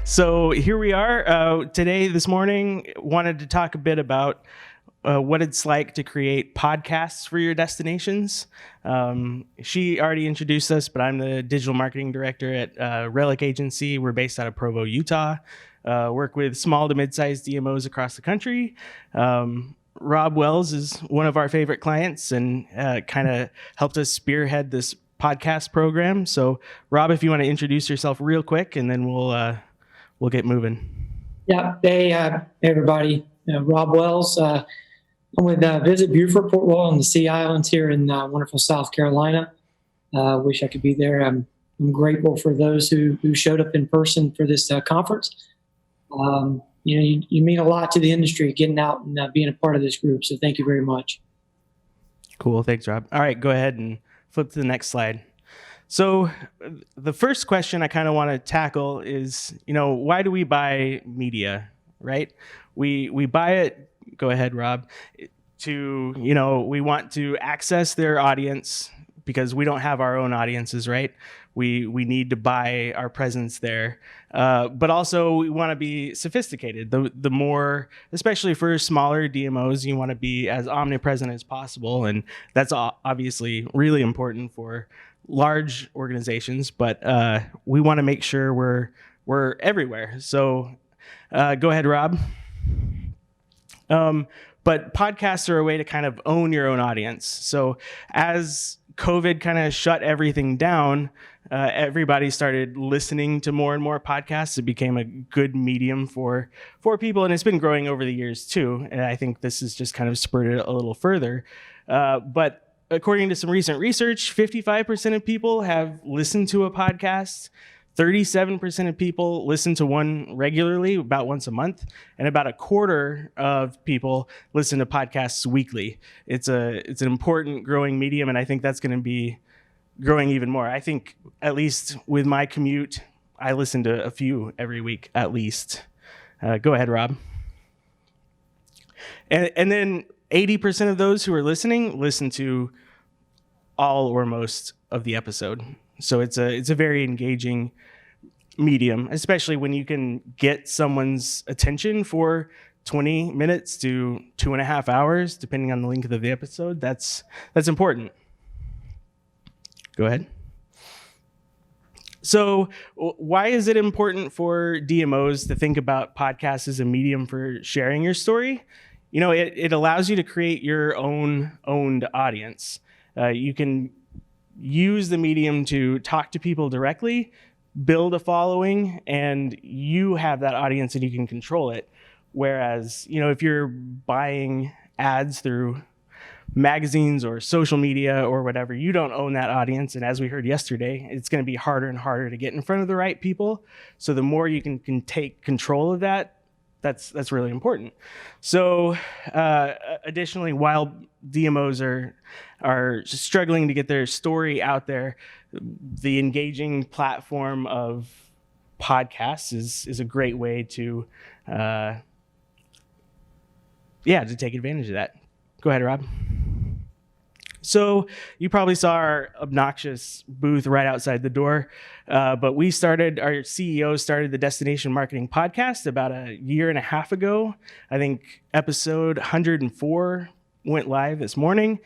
So here we are this morning. Wanted to talk a bit about what it's like to create podcasts for your destinations. She already introduced us, but I'm the digital marketing director at Relic Agency. We're based out of Provo, Utah. Work with small to mid-sized DMOs across the country. Rob Wells is one of our favorite clients and kind of helped us spearhead this podcast program. So, Rob, if you want to introduce yourself real quick, and then we'll get moving. Yeah. Hey, everybody. Rob Wells. I'm with Visit Beaufort, Port Royal, and the Sea Islands here in wonderful South Carolina. Wish I could be there. I'm grateful for those who showed up in person for this conference. You mean a lot to the industry getting out and being a part of this group. So thank you very much. Cool. Thanks, Rob. All right, go ahead and flip to the next slide. So the first question I kind of want to tackle is, why do we buy media, right? We buy it, go ahead, Rob, we want to access their audience because we don't have our own audiences, right? We need to buy our presence there. But also we want to be sophisticated. The more, especially for smaller DMOs, you want to be as omnipresent as possible. And that's obviously really important for large organizations, but we want to make sure we're everywhere. So go ahead, Rob. But podcasts are a way to kind of own your own audience. So as COVID kind of shut everything down, everybody started listening to more and more podcasts. It became a good medium for people, and it's been growing over the years too. And I think this has just kind of spurred it a little further. But according to some recent research, 55% of people have listened to a podcast. 37% of people listen to one regularly, about once a month, and about a quarter of people listen to podcasts weekly. It's an important growing medium, and I think that's going to be growing even more. I think, at least with my commute, I listen to a few every week, at least. Go ahead, Rob. And then 80% of those who are listening listen to all or most of the episode. So it's a very engaging medium, especially when you can get someone's attention for 20 minutes to 2.5 hours, depending on the length of the episode. That's important. Go ahead. So why is it important for DMOs to think about podcasts as a medium for sharing your story? It allows you to create your own owned audience. You can use the medium to talk to people directly, build a following, and you have that audience and you can control it. Whereas, if you're buying ads through magazines or social media or whatever, you don't own that audience. And as we heard yesterday, it's going to be harder and harder to get in front of the right people. So the more you can take control of that, that's really important. So additionally, while DMOs are struggling to get their story out there, the engaging platform of podcasts is a great way to take advantage of that. Go ahead, Rob. So you probably saw our obnoxious booth right outside the door, but our CEO started the Destination Marketing Podcast about a year and a half ago. I think episode 104 went live this morning.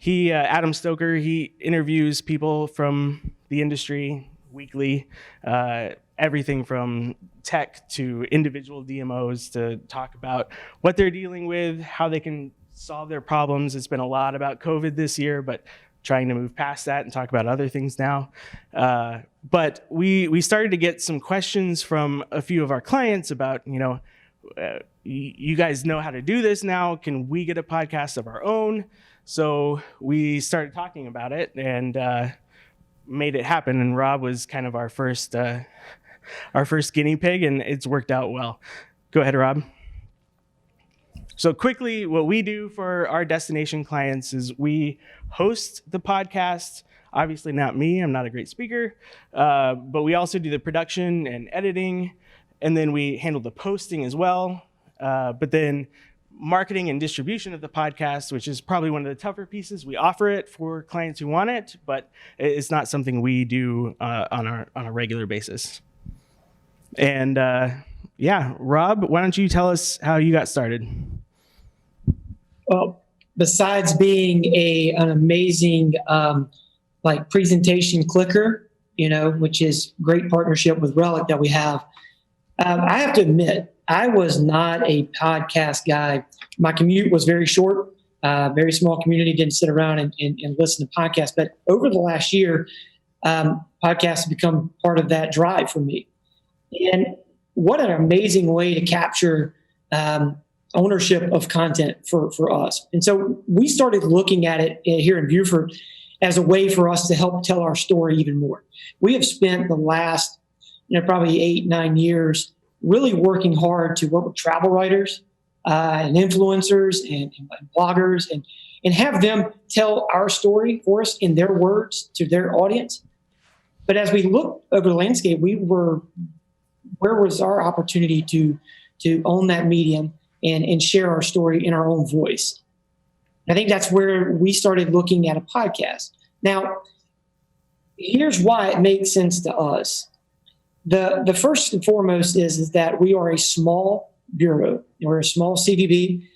Adam Stoker, he interviews people from the industry weekly, everything from tech to individual DMOs to talk about what they're dealing with, how they can solve their problems. It's been a lot about COVID this year, but trying to move past that and talk about other things now. But we started to get some questions from a few of our clients about, you guys know how to do this now. Can we get a podcast of our own? So we started talking about it and made it happen. And Rob was kind of our first guinea pig, and it's worked out well. Go ahead, Rob. So quickly, what we do for our destination clients is we host the podcast. Obviously not me, I'm not a great speaker, but we also do the production and editing, and then we handle the posting as well. But then marketing and distribution of the podcast, which is probably one of the tougher pieces. We offer it for clients who want it, but it's not something we do on a regular basis. And Rob, why don't you tell us how you got started? Well, besides being an amazing presentation clicker, which is great partnership with Relic that we have, I have to admit, I was not a podcast guy. My commute was very short, very small community, didn't sit around and listen to podcasts. But over the last year, podcasts have become part of that drive for me. And what an amazing way to capture ownership of content for us. And so we started looking at it here in Beaufort as a way for us to help tell our story even more. We have spent the last, probably 8-9 years really working hard to work with travel writers and influencers and bloggers and have them tell our story for us in their words to their audience. But as we look over the landscape, where was our opportunity to own that medium and share our story in our own voice? I think that's where we started looking at a podcast. Now, here's why it makes sense to us. The first and foremost is that we are a small bureau. We're a small CVB.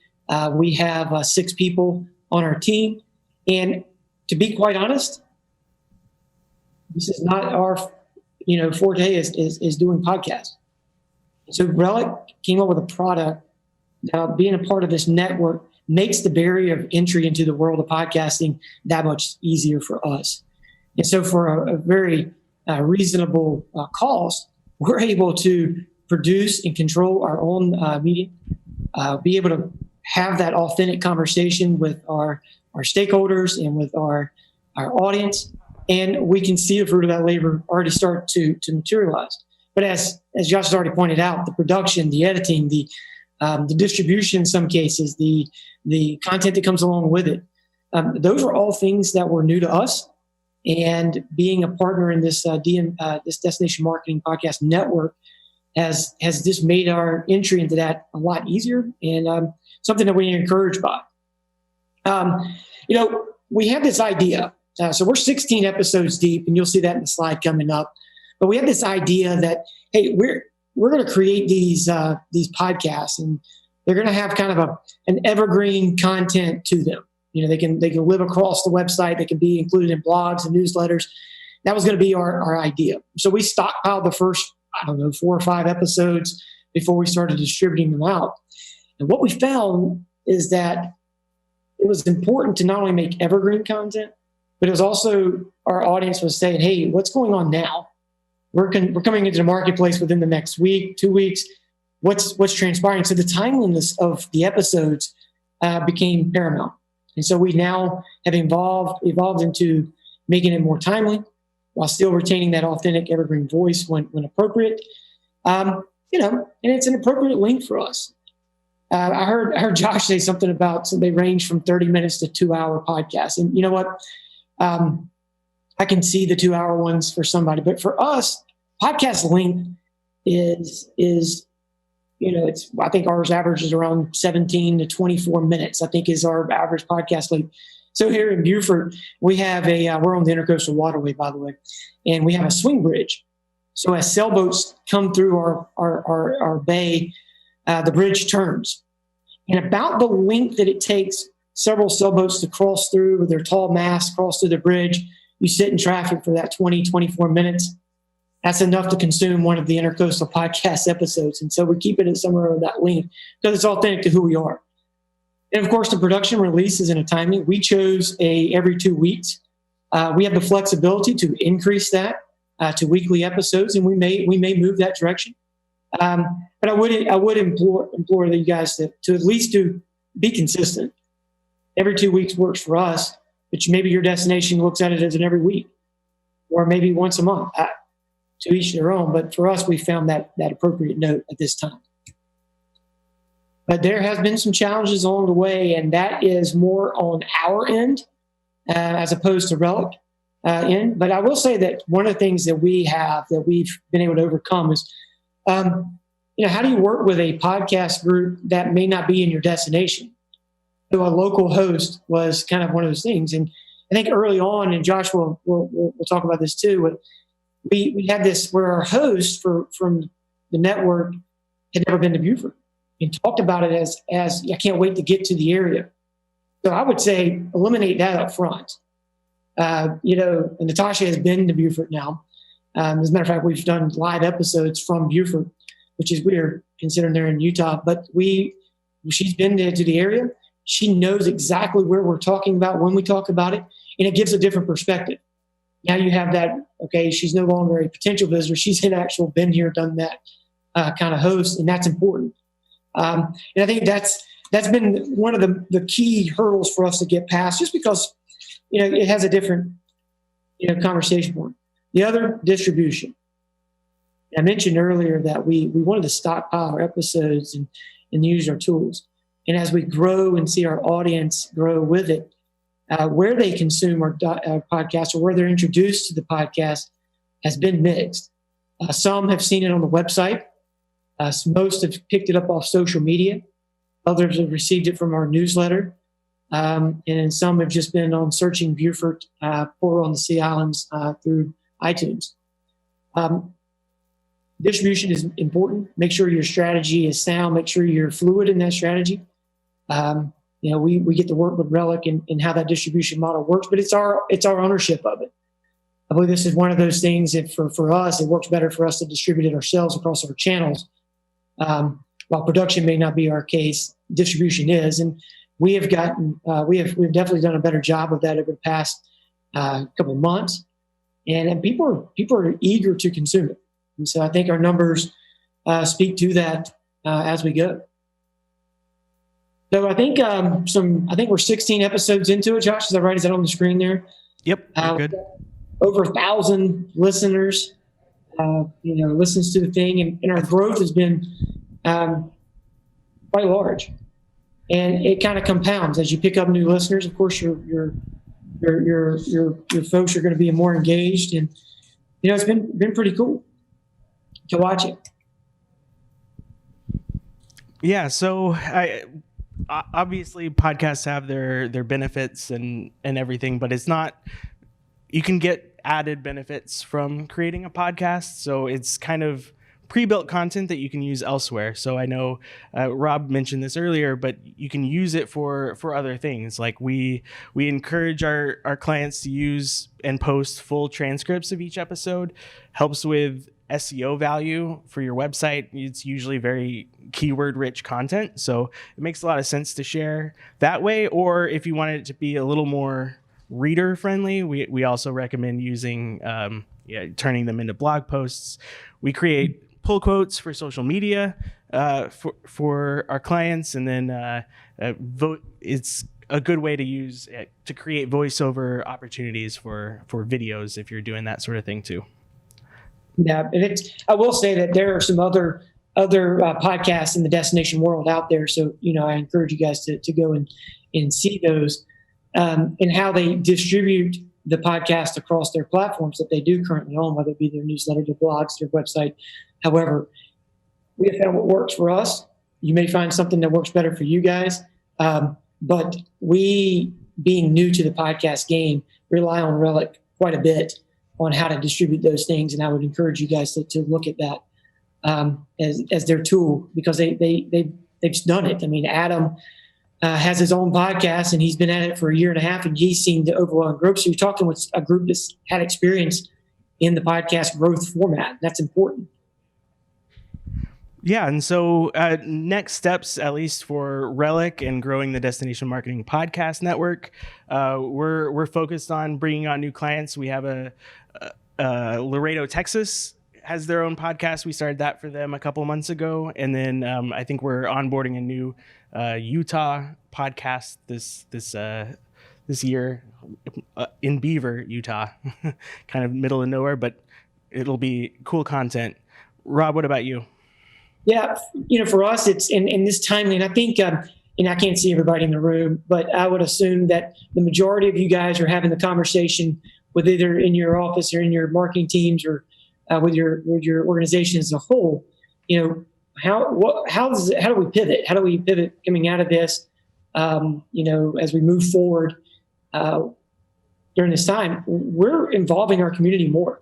We have 6 people on our team. And to be quite honest, this is not our forte is doing podcasts. So Relic came up with a product. Now, being a part of this network makes the barrier of entry into the world of podcasting that much easier for us. And so for a very reasonable cost, we're able to produce and control our own media, be able to have that authentic conversation with our stakeholders and with our audience. And we can see the fruit of that labor already start to materialize. But as Josh has already pointed out, the production, the editing, the distribution in some cases, the content that comes along with it, those are all things that were new to us. And being a partner in this this Destination Marketing Podcast Network has just made our entry into that a lot easier and something that we're encouraged by. We have this idea. So we're 16 episodes deep, and you'll see that in the slide coming up. But we have this idea that, hey, we're going to create these podcasts, and they're going to have kind of an evergreen content to them. They can live across the website. They can be included in blogs and newsletters. That was going to be our idea. So we stockpiled the first, 4 or 5 episodes before we started distributing them out. And what we found is that it was important to not only make evergreen content, but it was also our audience was saying, hey, what's going on now? We're coming into the marketplace within the next week, 2 weeks. What's transpiring? So the timeliness of the episodes became paramount. And so we now have evolved into making it more timely while still retaining that authentic evergreen voice when appropriate. And it's an appropriate length for us. I heard Josh say something about, so they range from 30 minutes to 2-hour podcasts. And you know what? I can see the 2-hour ones for somebody, but for us, podcast length is I think ours averages around 17 to 24 minutes, I think is our average podcast length. So here in Beaufort, we have we're on the Intercoastal Waterway, by the way, and we have a swing bridge. So as sailboats come through our bay, the bridge turns. And about the length that it takes several sailboats to cross through with their tall masts, cross through the bridge, you sit in traffic for that 20, 24 minutes. That's enough to consume one of the Intercoastal podcast episodes. And so we keep it at somewhere around that length because it's authentic to who we are. And of course, the production release is in a timing. We chose every 2 weeks. We have the flexibility to increase that to weekly episodes, and we may move that direction. But I would implore you guys to at least be consistent. Every 2 weeks works for us, but maybe your destination looks at it as an every week, or maybe once a month. To each their own. But for us, we found that appropriate note at this time. But there has been some challenges along the way, and that is more on our end as opposed to Relic end. But I will say that one of the things that we've been able to overcome is, how do you work with a podcast group that may not be in your destination? So a local host was kind of one of those things. And I think early on, and Josh will talk about this too, but we had this where our host from the network had never been to Beaufort and talked about it as I can't wait to get to the area. So I would say eliminate that up front. And Natasha has been to Beaufort now. As a matter of fact, we've done live episodes from Beaufort, which is weird considering they're in Utah. But she's been to the area. She knows exactly where we're talking about when we talk about it, and it gives a different perspective. Now you have that, okay, she's no longer a potential visitor. She's an actual been here, done that kind of host, and that's important. And I think that's been one of the key hurdles for us to get past, just because, it has a different, conversation point. The other, distribution. I mentioned earlier that we wanted to stockpile our episodes and use our tools. And as we grow and see our audience grow with it, where they consume our podcast or where they're introduced to the podcast has been mixed. Some have seen it on the website. Most have picked it up off social media. Others have received it from our newsletter. And some have just been on searching Beaufort or on the Sea Islands through iTunes. Distribution is important. Make sure your strategy is sound. Make sure you're fluid in that strategy. We get to work with Relic and how that distribution model works, but it's our ownership of it. I believe this is one of those things that for us, it works better for us to distribute it ourselves across our channels. While production may not be our case, distribution is, and we have we've definitely done a better job of that over the past couple of months, and people are eager to consume it, and so I think our numbers speak to that as we go. So I think we're 16 episodes into it. Josh, is that right? Is that on the screen there? Yep, good. Over 1,000 listeners, listens to the thing, and our growth has been quite large, and it kind of compounds as you pick up new listeners. Of course, your folks are going to be more engaged, and it's been pretty cool to watch it. Yeah, so obviously podcasts have their benefits and everything, but it's not, you can get added benefits from creating a podcast. So it's kind of pre-built content that you can use elsewhere. So I know Rob mentioned this earlier, but you can use it for other things. Like we encourage our clients to use and post full transcripts of each episode. Helps with SEO value for your website. It's usually very keyword rich content, so it makes a lot of sense to share that way. Or if you wanted it to be a little more reader friendly, we also recommend using turning them into blog posts. We create pull quotes for social media for our clients, and then it's a good way to use to create voiceover opportunities for videos if you're doing that sort of thing too. Yeah, and I will say that there are some other podcasts in the destination world out there. So, I encourage you guys to go and see those and how they distribute the podcast across their platforms that they do currently own, whether it be their newsletter, their blogs, their website. However, we have found what works for us. You may find something that works better for you guys. But we, being new to the podcast game, rely on Relic quite a bit on how to distribute those things. And I would encourage you guys to look at that as their tool, because they've done it. I mean, Adam has his own podcast, and he's been at it for 1.5 years, and he's seen the overall growth. So you're talking with a group that's had experience in the podcast growth format. That's important. Yeah, and so next steps, at least for Relic and growing the Destination Marketing Podcast Network, we're focused on bringing on new clients. We have a Laredo, Texas has their own podcast. We started that for them a couple months ago, and then I think we're onboarding a new Utah podcast this year in Beaver, Utah, kind of middle of nowhere, but it'll be cool content. Rob, what about you? Yeah, for us, it's in this timely, and I think, I can't see everybody in the room, but I would assume that the majority of you guys are having the conversation with either in your office or in your marketing teams or with your organization as a whole. how do we pivot? How do we pivot coming out of this? As we move forward during this time, we're involving our community more.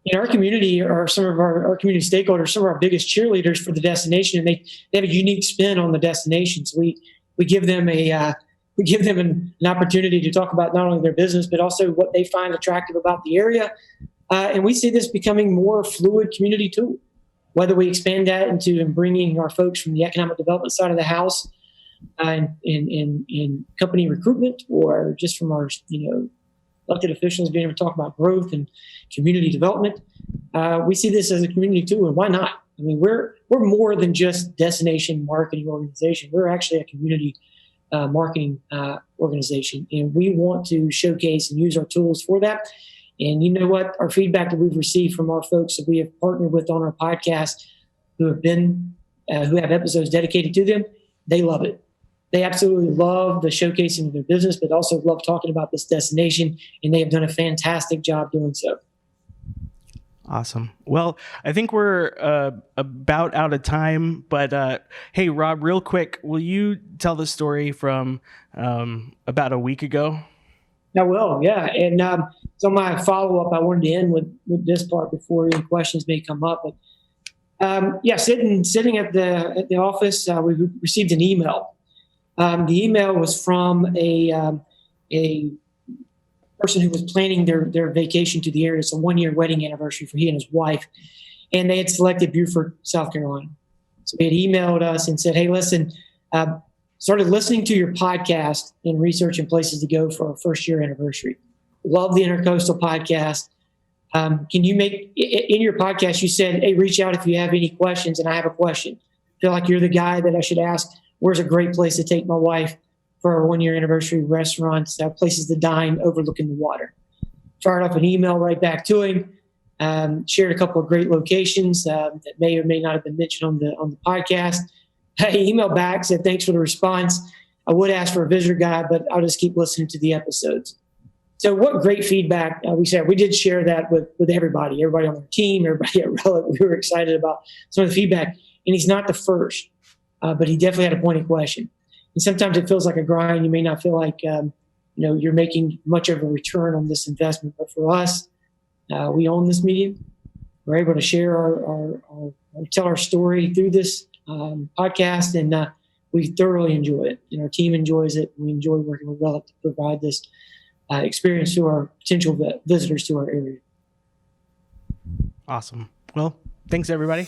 In our community are some of our community stakeholders, some of our biggest cheerleaders for the destination, and they have a unique spin on the destination. So we give them an opportunity to talk about not only their business, but also what they find attractive about the area. And we see this becoming more fluid community tool, whether we expand that into bringing our folks from the economic development side of the house in company recruitment, or just from our, elected officials being able to talk about growth and community development. We see this as a community tool, and why not? I mean, we're more than just destination marketing organization. We're actually a community marketing organization, and we want to showcase and use our tools for that. And you know what? Our feedback that we've received from our folks that we have partnered with on our podcast, who have episodes dedicated to them, they love it. They absolutely love the showcasing of their business, but also love talking about this destination, and they have done a fantastic job doing so. Awesome. Well, I think we're about out of time, but hey, Rob, real quick, will you tell the story from about a week ago? I will, yeah. And so my follow-up, I wanted to end with this part before any questions may come up. But sitting at the office, we received an email. The email was from a person who was planning their vacation to the area. It's a 1-year wedding anniversary for he and his wife, and they had selected Beaufort, South Carolina. So they had emailed us and said, "Hey, listen, started listening to your podcast and researching places to go for our 1st-year anniversary. Love the Intercoastal podcast. Can you make in your podcast? You said, hey, reach out if you have any questions, and I have a question. Feel like you're the guy that I should ask. Where's a great place to take my wife for our 1-year anniversary? Restaurants, places to dine overlooking the water." Fired up an email right back to him. Shared a couple of great locations that may or may not have been mentioned on the podcast. He emailed back, said thanks for the response. I would ask for a visitor guide, but I'll just keep listening to the episodes. So what great feedback we shared. We did share that with everybody on our team, everybody at Relic. We were excited about some of the feedback. And he's not the first, but he definitely had a pointed question. And sometimes it feels like a grind. You may not feel like you're making much of a return on this investment. But for us, we own this medium. We're able to share tell our story through this podcast, and we thoroughly enjoy it. And our team enjoys it. We enjoy working with Relic to provide this experience to our potential visitors to our area. Awesome. Well, thanks, everybody.